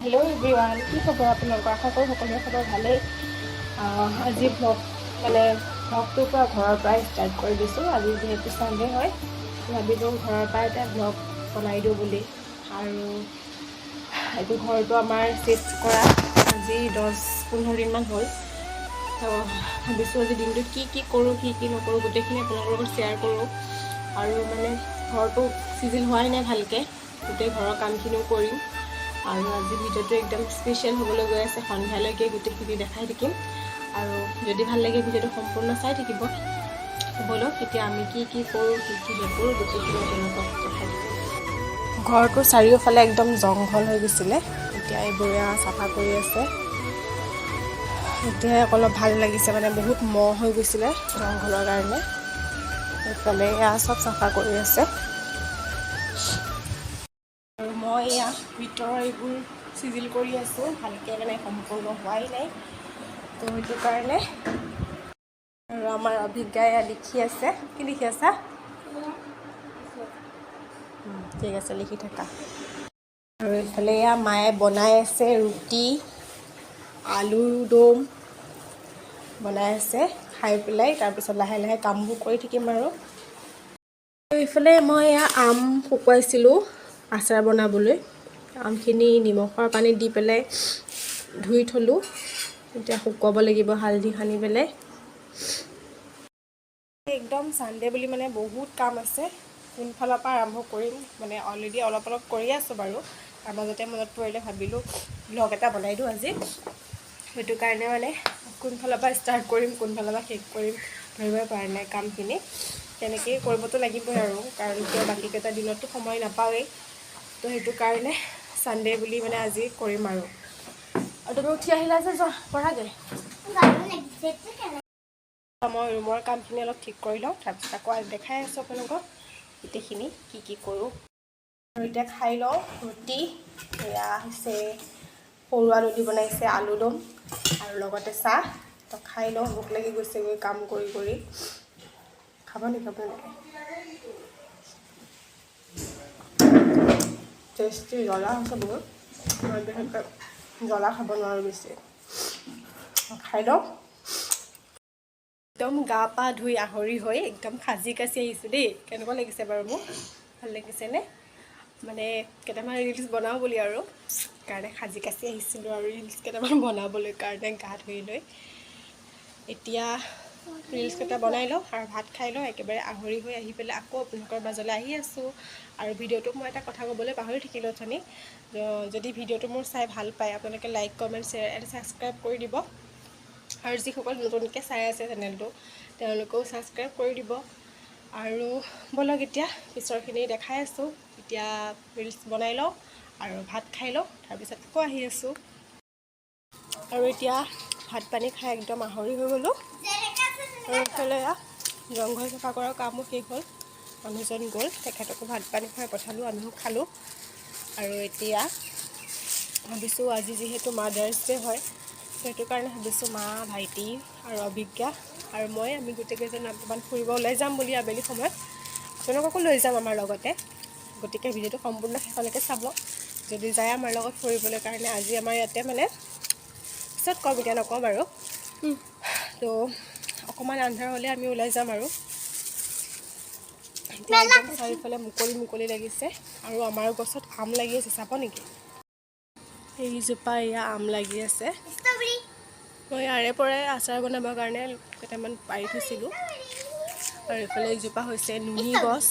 Hello' everyone, কি খবৰ আপোনালোকৰ? আশা কৰোঁ সকলোৰে খবৰ ভালেই। আজি ভ্লগটোৰ পৰা ঘৰৰ পৰাই ষ্টাৰ্ট কৰি দিছোঁ। আজি যিহেতু ছানডে হয়, ভাবিলোঁ ঘৰৰ পৰা এটা ভ্লগ বনাই দিওঁ বুলি। আৰু এইটো ঘৰটো আমাৰ চিফ্ট কৰা আজি 10-15 দিনমান হ'ল। তো ভাবিছোঁ আজি দিনটোত কি কৰোঁ, কি নকৰোঁ গোটেইখিনি আপোনালোকৰ লগত শ্বেয়াৰ কৰোঁ। আৰু ঘৰটো চিজিল হোৱাই নাই ভালকৈ, গোটেই ঘৰৰ কামখিনিও কৰিম। আৰু আজি ভিডিঅ'টো একদম স্পেচিয়েল হ'বলৈ গৈ আছে। সন্ধিয়ালৈকে গোটেইখিনি দেখাই থাকিম। আৰু যদি ভাল লাগে ভিডিঅ'টো সম্পূৰ্ণ চাই থাকিব। ব'লক এতিয়া আমি কি কৰোঁ, কি নকৰোঁ গোটেইখিনি আপোনালোকক দেখাই থাকিম। ঘৰটোৰ চাৰিওফালে একদম জংঘল হৈ গৈছিলে, এতিয়া এইবোৰ চাফা কৰি আছে। এতিয়া অলপ ভাল লাগিছে, বহুত মহ হৈ গৈছিলে জংঘলৰ কাৰণে। এইফালে চব চাফা কৰি আছে। আৰু মই ভিতৰৰ এইবোৰ চিজিল কৰি আছোঁ, ভালকৈ সম্পূৰ্ণ হোৱাই নাই। তো সেইটো কাৰণে। আৰু আমাৰ অভিজ্ঞাই লিখি আছে। কি লিখি আছা? ঠিক আছে, লিখি থাকা। আৰু এইফালে মায়ে বনাই আছে ৰুটি, আলুৰ দম বনাই আছে। খাই পেলাই তাৰপিছত লাহে লাহে কামবোৰ কৰি থাকিম। আৰু এইফালে মই আম শুকুৱাইছিলোঁ আচাৰ বনাবলৈ। আমখিনি নিমখৰ পানীত দি পেলাই ধুই থলোঁ। এতিয়া শুকুৱাব লাগিব হালধি সানি পেলাই। একদম ছানডে বুলি বহুত কাম আছে। কোনফালৰ পৰা আৰম্ভ কৰিম, অলৰেডি অলপ কৰিয়ে আছোঁ বাৰু। তাৰ মাজতে মনত পৰিলে ভাবিলোঁ ভ্লগ এটা বনাই দিওঁ আজি। সেইটো কাৰণে কোনফালৰ পৰা ষ্টাৰ্ট কৰিম, কোনফালৰ পৰা শেষ কৰিম ধৰিবই পৰা নাই কামখিনি। তেনেকেই কৰিবতো লাগিবই আৰু, কাৰণ কিয় বাকীকেইটা দিনততো সময় নাপাওঁৱেই। তো সেইটো কাৰণে ছানডে বুলি আজি কৰিম। আৰু তুমি উঠি আহিলা যে, যোৱা পঢ়াগৈ। মই ৰুমৰ কামখিনি অলপ ঠিক কৰি লওঁ, তাৰপিছত আকৌ দেখাই আছোঁ আপোনালোকক গোটেইখিনি কি কৰোঁ। আৰু এতিয়া খাই লওঁ ৰুটি। এয়া হৈছে সৰু আলু দি বনাইছে আলু দম, আৰু লগতে চাহ। তো খাই লওঁ, ভোক লাগি গৈছেগৈ কাম কৰি। খাব নেকি আপোনালোকে? টেষ্টি জ্বলা হৈছে বহুত। মই বিশেষকৈ জ্বলা খাব নোৱাৰোঁ বেছি। খাই লওঁ। একদম গা পা ধুই আহৰি হৈ একদম সাজি কাচি আহিছোঁ দেই। কেনেকুৱা লাগিছে বাৰু মোক? ভাল লাগিছেনে? কেইটামান ৰিলচ বনাওঁ বুলি আৰু কাৰণে সাজি কাচি আহিছিলোঁ। আৰু ৰিলচ কেইটামান বনাবলৈ কাৰণে গা ধুই লৈ এতিয়া ৰিলচ কেইটা বনাই লওঁ আৰু ভাত খাই লওঁ। একেবাৰে আহৰি হৈ আহি পেলাই আকৌ আপোনালোকৰ মাজলৈ আহি আছোঁ। আৰু ভিডিঅ'টো মই এটা কথা ক'বলৈ পাহৰি থাকিলোঁ অথনি। যদি ভিডিঅ'টো মোৰ চাই ভাল পায়, আপোনালোকে like, comment, share and subscribe কৰি দিব। আৰু যিসকল নতুনকৈ চাই আছে চেনেলটো, তেওঁলোকেও ছাবস্ক্ৰাইব কৰি দিব। আৰু ব'লক এতিয়া পিছৰখিনি দেখাই আছোঁ। এতিয়া ৰিলচ বনাই লওঁ আৰু ভাত খাই লওঁ, তাৰপিছত আকৌ আহি আছোঁ। আৰু এতিয়া ভাত পানী খাই একদম আহৰি হৈ গ'লোঁ। আৰু এইফালে জংঘল চাফা কৰাৰ কামো শেষ হ'ল। মানুহজন গ'ল, তেখেতকো ভাত পানী খুৱাই পঠালোঁ, আমিও খালোঁ। আৰু এতিয়া ভাবিছোঁ আজি যিহেতু মাদাৰ্ছ ডে হয়, সেইটো কাৰণে ভাবিছোঁ মা, ভাইটি আৰু অভিজ্ঞা আৰু আমি গোটেইকেইজন অকণমান ফুৰিব ওলাই যাম বুলি আবেলি সময়ত। আপোনালোককো লৈ যাম আমাৰ লগতে। গতিকে ভিডিঅ'টো সম্পূৰ্ণ শেষলৈকে চাব, যদি যায় আমাৰ লগত ফুৰিবলৈ কাৰণে। আজি আমাৰ ইয়াতে পিছত ক'ম, এতিয়া নকওঁ বাৰু। তো অকণমান আন্ধাৰ হ'লে আমি ওলাই যাম। আৰু এতিয়া একদম চাৰিওফালে মুকলি লাগিছে। আৰু আমাৰ গছত আম লাগি আছে, চাব নেকি? এইজোপা এয়া আম লাগি আছে। মই ইয়াৰে পৰাই আচাৰ বনাবৰ কাৰণে কেইটামান পাৰি থৈছিলোঁ। আৰু এইফালে এইজোপা হৈছে নুনি গছ।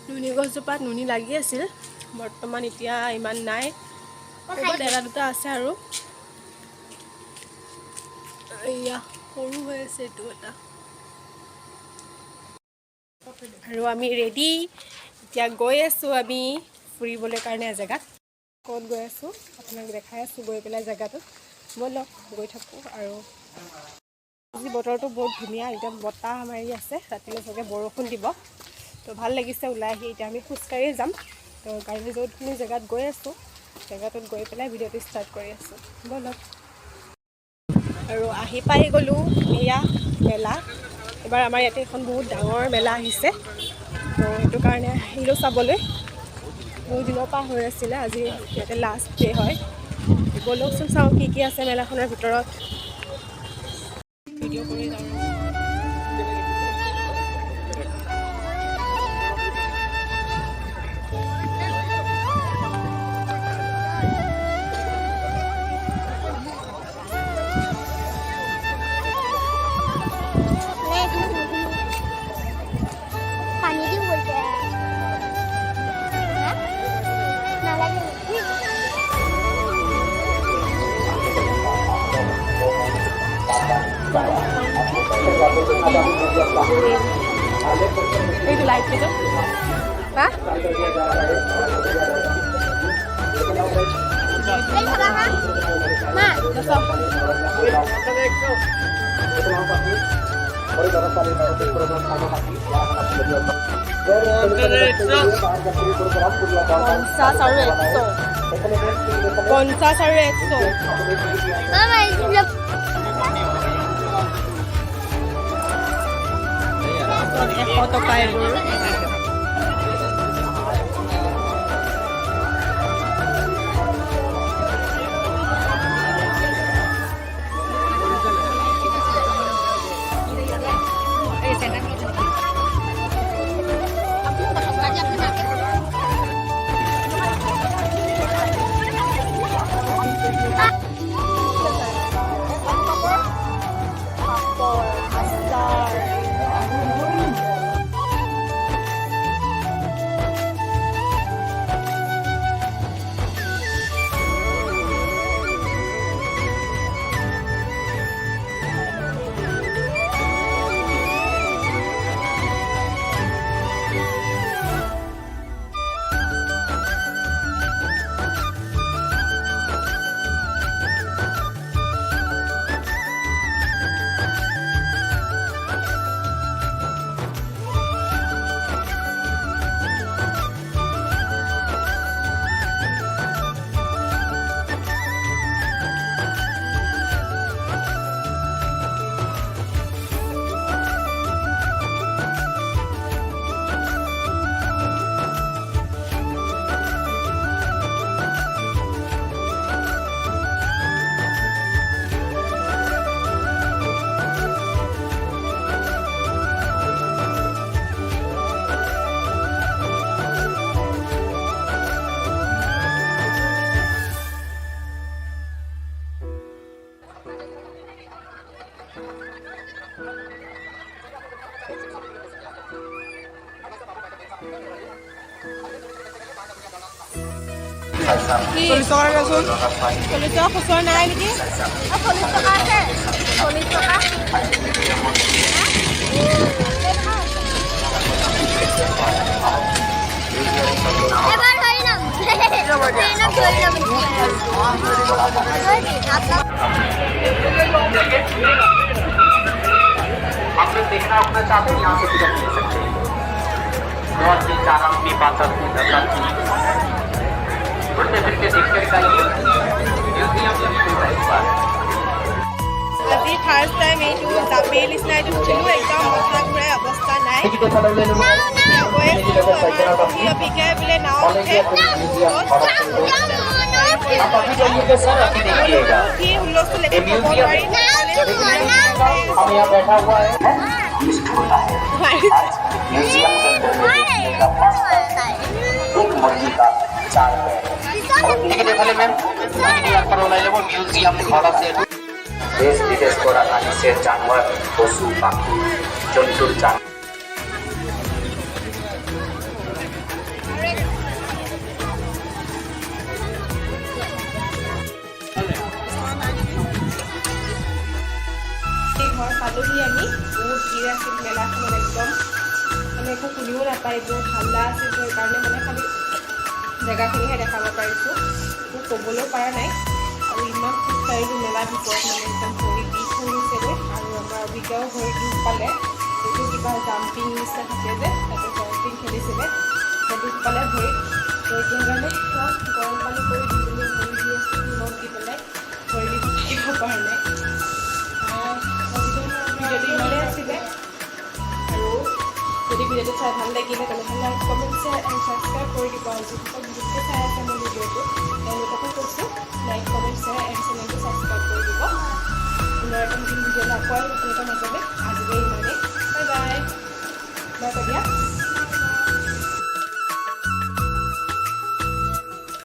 নুনি গছজোপাত নুনি লাগি আছিল, বৰ্তমান এতিয়া ইমান নাই। ক'ৰবাত এটা দুটা আছে। আৰু এয়া সৰু হৈ আছে এইটো এটা। আৰু আমি ৰেডি, এতিয়া গৈ আছোঁ আমি ফুৰিবলৈ কাৰণে এজেগাত। ক'ত গৈ আছোঁ আপোনাক দেখাই আছোঁ গৈ পেলাই জেগাটোত। ব'লক গৈ থাকোঁ। আৰু আজি বতৰটো বহুত ধুনীয়া, একদম বতাহ মাৰি আছে। ৰাতিলৈ চাগে বৰষুণ দিব। তো ভাল লাগিছে ওলাই আহি। এতিয়া আমি খোজকাঢ়িয়ে যাম। তো গাড়ী য'তখিনি জেগাত গৈ আছোঁ, জেগাটোত গৈ পেলাই ভিডিঅ'টো ষ্টাৰ্ট কৰি আছোঁ। ব'লক। আৰু আহি পাই গ'লোঁ এয়া মেলা। এবাৰ আমাৰ ইয়াতে এখন বহুত ডাঙৰ মেলা আহিছে, তো সেইটো কাৰণে আহিলোঁ চাবলৈ। বহুত দিনৰ পৰা হৈ আছিলে, আজি ইয়াতে লাষ্ট ডে হয়। ব'লকচোন চাওঁ কি কি আছে মেলাখনৰ ভিতৰত। ভিডিঅ' কৰি যাওঁ। এইটো লাইট পেটো হা পঞ্চাছ আৰু 100 টকা এইবোৰ। Tulis ka na Rasul? Tulis ka, kusur na lagi. Tulis ka kasi. Tulis ka ka. এবার হইলাম হইলাম হইলাম आप लोग देखना अपना चाहते हैं यहाँ से टिकट ले सकते हैं। बहुत ही चारा अपनी बात घूरते फिरते देखते निकालिए म्यूजियम আজি ফাৰ্ষ্ট টাইম এইটো জাপি নিচিনা এইটো উঠিলোঁ, একদম মজা ঘূৰাই অৱস্থা নাই। অভিজ্ঞাই বোলে নাও উঠে হুলস্থুল একো ক'ব নোৱাৰি। हम यहाँ बैठा हुआ है एक मुर्गी का 4 पैर টিকিট এখানে ম্যাম আপনার ওলাই যাব মিউজিয়াম ঘোড়া से देश विदेश घोड़ा खाने से जानवर पशु पाखी जंतुर जान ঘৰ পালোহি আমি। বহুত ভিৰ আছিল মেলাখনত, একদম মানে একো শুনিও নাপায়, বহুত হাল্লা আছিল। সেইকাৰণে মানে খালি জেগাখিনিহে দেখাব পাৰিছোঁ, একো ক'বলৈও পৰা নাই। আৰু ইমান খোজকাঢ়িলোঁ মেলাৰ ভিতৰত, মানে একদম ভৰি বিষ হৈ গৈছেগৈ। আৰু আমাৰ অভিজ্ঞাও ভৰি দুখ পালে, সেইটো কিবা জাম্পিং নিচিনা থাকে যে, তাতে জাম্পিং খেলিছিলে, সেই দুখ পালে ভৰিত। সেইকাৰণে গৰম পানী কৰি দি পিনি ভৰি দি আছোঁ, নিমখ দি পেলাই ভৰি দি থাকিব পৰা নাই। ভিডিঅ'টো ইমানেই আছিলে, আৰু যদি ভিডিঅ'টো চাই ভাল লাগিলে তেনেহ'লে like comment share and subscribe কৰি দিব। আজি নতুনকৈ চাই আছে মোৰ ভিডিঅ'টো তেওঁলোককো কৈছোঁ লাইক কমেণ্ট শ্বেয়াৰ এণ্ড চেনেলটো ছাবস্ক্ৰাইব কৰি দিব। পুনৰ এটা নতুন ভিডিঅ'লৈ আকৌ